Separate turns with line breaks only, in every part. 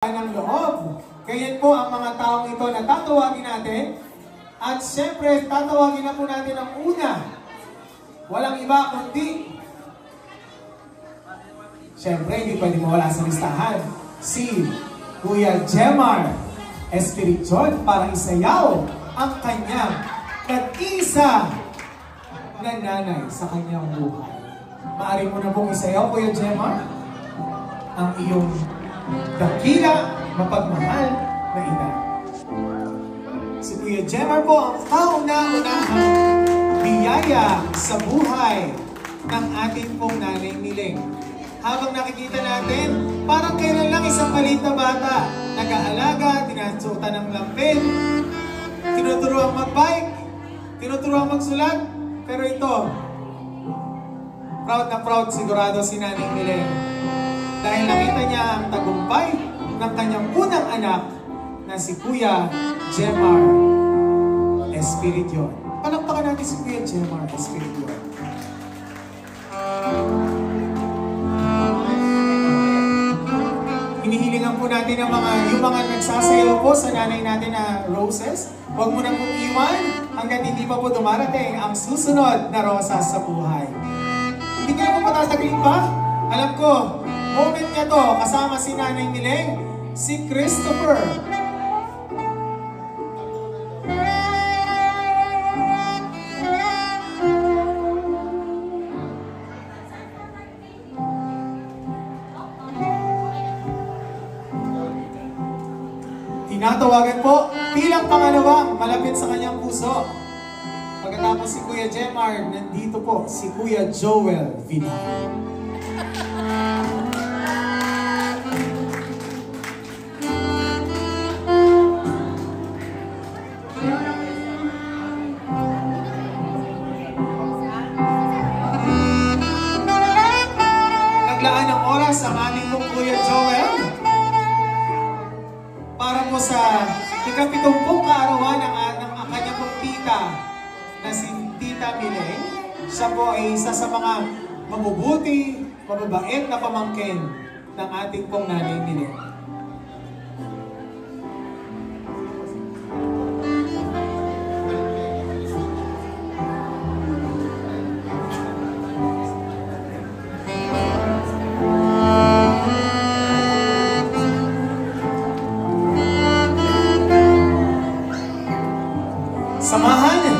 ng loob. Kaya po ang mga taong ito na tatawagin natin. At syempre, tatawagin na po natin ang una. Walang iba kundi, syempre, hindi pwede mawala sa listahan. Si Kuya Jemar Espirition para isayaw ang kanyang nag-isa na nanay sa kanyang buhay. Maaari mo na pong isayaw, Kuya Jemar, ang iyong dakila, mapagmahal na ina. Si Kuya Jemar po ang kauna-unahang biyaya sa buhay ng ating pong nanay Miling. Habang nakikita natin, parang kailan lang isang maliit na bata, nag-aalaga, tinasutan ng lampin, tinuturuan mag-bike, tinuturuan magsulat, pero ito, proud na proud sigurado si Nanay Miling. Dahil nakita niya ang tagumpay ng kanyang unang anak na si Kuya Jemar Espirition. Palakpakan natin si Kuya Jemar Espirition. Hinihilingan po natin ang yung mga nagsasayaw po sa nanay natin na roses. Huwag mo na pong iwan hanggang hindi pa po dumarating ang susunod na rosas sa buhay. Hindi kayo po patatagalin pa? Alam ko, moment niya to, kasama si Nanay Miling, si Christopher. Tinatawagan po bilang pangalawang malapit sa kanyang puso. Pagkatapos si Kuya Jemar, nandito po si Kuya Joel Vidal. Naglaan ng oras ang ating pong Kuya Joel para po sa ika-70 kaarawan ng kanyang pong tita na si Tita Miling. Siya po ay isa sa mga mabubuti, mababait na pamangkin ng ating pong Nanay Miling. Samahan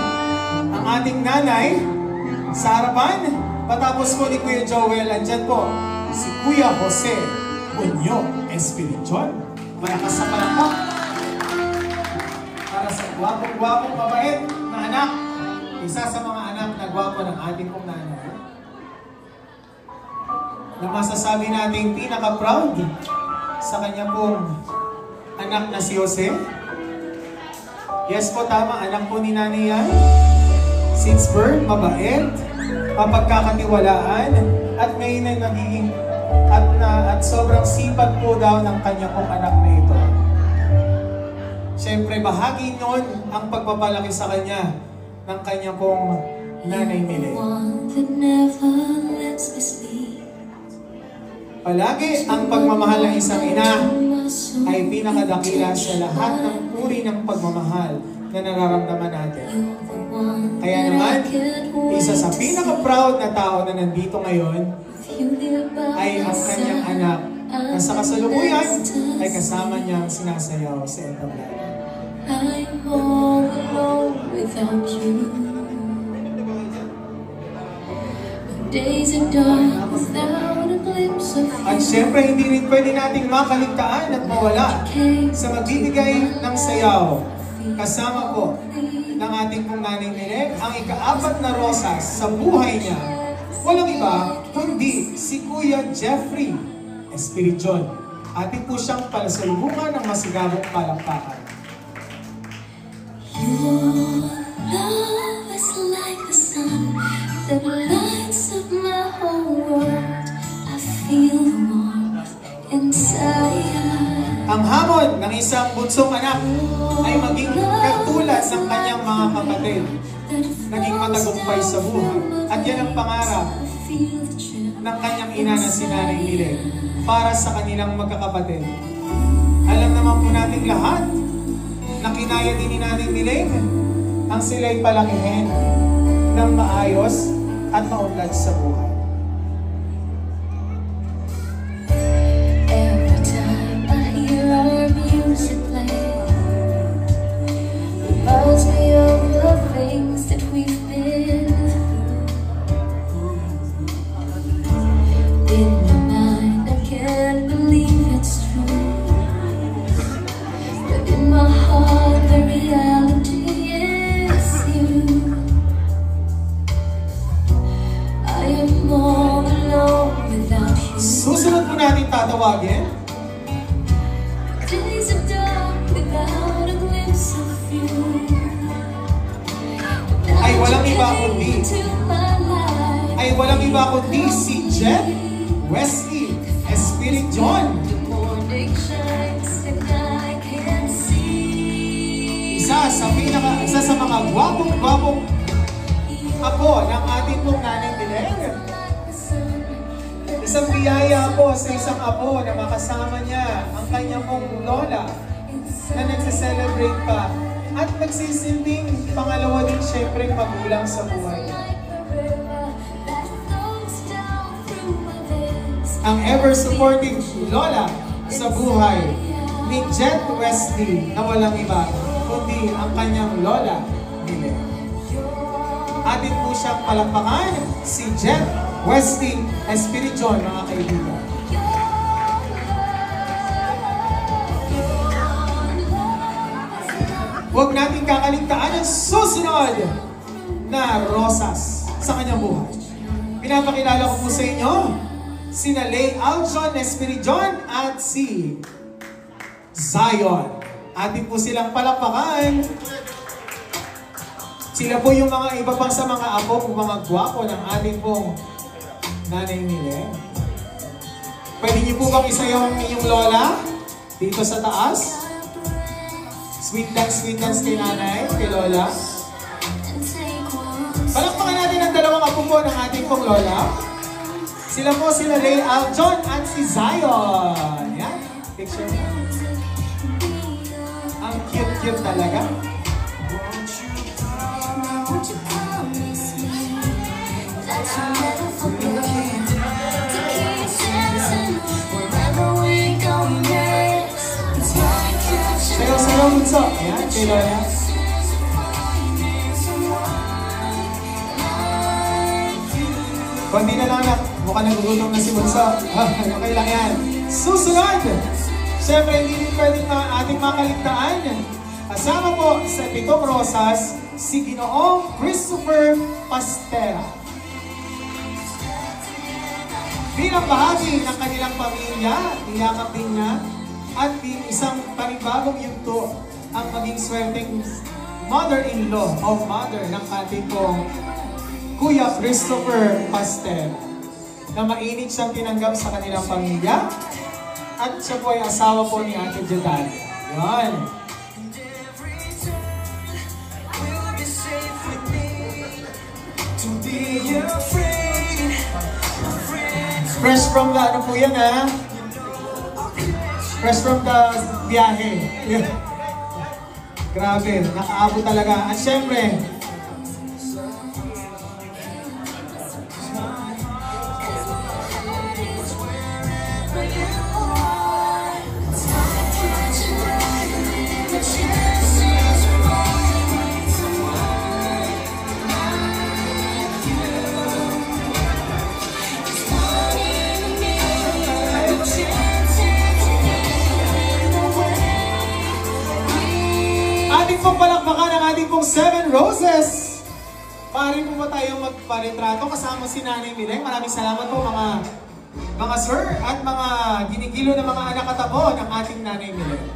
ang ating nanay sa harapan. Patapos po ni Kuya Joel, andyan po si Kuya Jose Bunyo Espirition. Malakas sa palakpak para sa gwapong-gwapong mabait na anak. Isa sa mga anak na gwapo ng ating pong nanay. Na masasabi natin pinaka-proud sa kanya pong anak na si Jose. Yes po, tama. Anak po ni nanay yan. Since birth, mabait, mapagkakatiwalaan, at ngayon ay nagiging at sobrang sipag po daw ng kanya pong anak na ito. Siyempre, bahagi nun ang pagpapalaki sa kanya ng kanya pong Nanay Miling. Palagi ang pagmamahal ng isang ina ay pinakadakila sa lahat ng uri ng pagmamahal na nararamdaman natin. Kaya naman, isa sa pinaka-proud na tao na nandito ngayon ay ang kanyang anak na sa kasalukuyan ay kasama niyang sinasayaw sa entablado. I'm all alone without you. Days are dark without a glimpse of you. At syempre, hindi rin pwede nating makaligtaan at mawala sa magbibigay ng sayaw. Kasama po ng ating pong Nanay Miling ang ika-4 na rosas sa buhay niya. Walang iba kundi si Kuya Jeffrey Espirition. Ating po siyang palasalubungan ng masigabong palakpakan.
Your love is like the sun that lights up my whole world. I feel the warmth inside.
Ang hamon ng isang bunsong anak ay maging katulad ng kanyang mga kapatid. Naging matagumpay sa buhay. At yan ang pangarap ng kanyang ina na si Nanay Miling para sa kanilang magkakapatid. nating lahat na kinaya din ni Nanay Miling ang sila'y palakihin ng maayos at maunlad sa buhay.
Every time I hear our music play, reminds me of the things that we've been. In my mind, I can't believe it's true, but in my heart, the reality is you. I am all alone without you.
Susunod po natin tatawagin
Days are dark without a glimpse of you.
ay walang iba kundi si Jet Wesley Spirit John. Isa sa mga gwapong apo ng ating pong Nanay Miling. Isang biyaya po sa isang apo na makasama niya ang kanyang pong lola na nagsiselebrate pa at nagsisilbing pangalawa din syempre magulang sa buhay. Ang ever-supporting lola sa buhay ni Jet Wesley na walang iba kundi ang kanyang lola Miling. Atin po siyang palakpakan si Jet Wesley Spirit John, mga kaibigan. Huwag natin kakaligtaan ang susunod na rosas sa kanyang buhay. Pinapakilala ko po sa inyo sina Lay Aljon Spirit John at si Zion. Atin po silang palakpakan. Sila po yung mga iba pang sa mga apo o mga gwapo ng ating pong Nanay Miling. Pwede niyo po bang isayaw ang inyong lola dito sa taas? Sweet dance kay nanay, kay lola. Palakpakan natin ang dalawang apo po ng ating pong lola. Sila po sila Lay Aljon at si Zion. Yan, picture. Ang cute-cute talaga. Sayaw-sayaw bunso. Ayan, kay lola. Kundi na lang anak, mukhang nagugutom na si bunso. Okay lang yan. Susunod! Siyempre, hindi din pwedeng ating makaligtaan. Kasama po sa pitong rosas, si Ginoong Christopher Pastera. Bilang bahagi ng kanilang pamilya, niyakap din niya at isang panibagong yugto ang maging swerteng mother-in-law o mother ng ating pong Kuya Christopher Pastera, na mainit siyang tinanggap sa kanilang pamilya at siya po ay asawa po ni Ate Jedalia. Yan. Fresh from the, ano po yan ha? Fresh from the biyahe. Grabe, nakaabot talaga. At syempre, ating pong palakpakan ang ating pong 7 roses. Pari po ba tayong magparetrato kasama si Nanay Miling? Maraming salamat po mga sir at mga ginigilo na mga anak at apo ng ating Nanay Miling.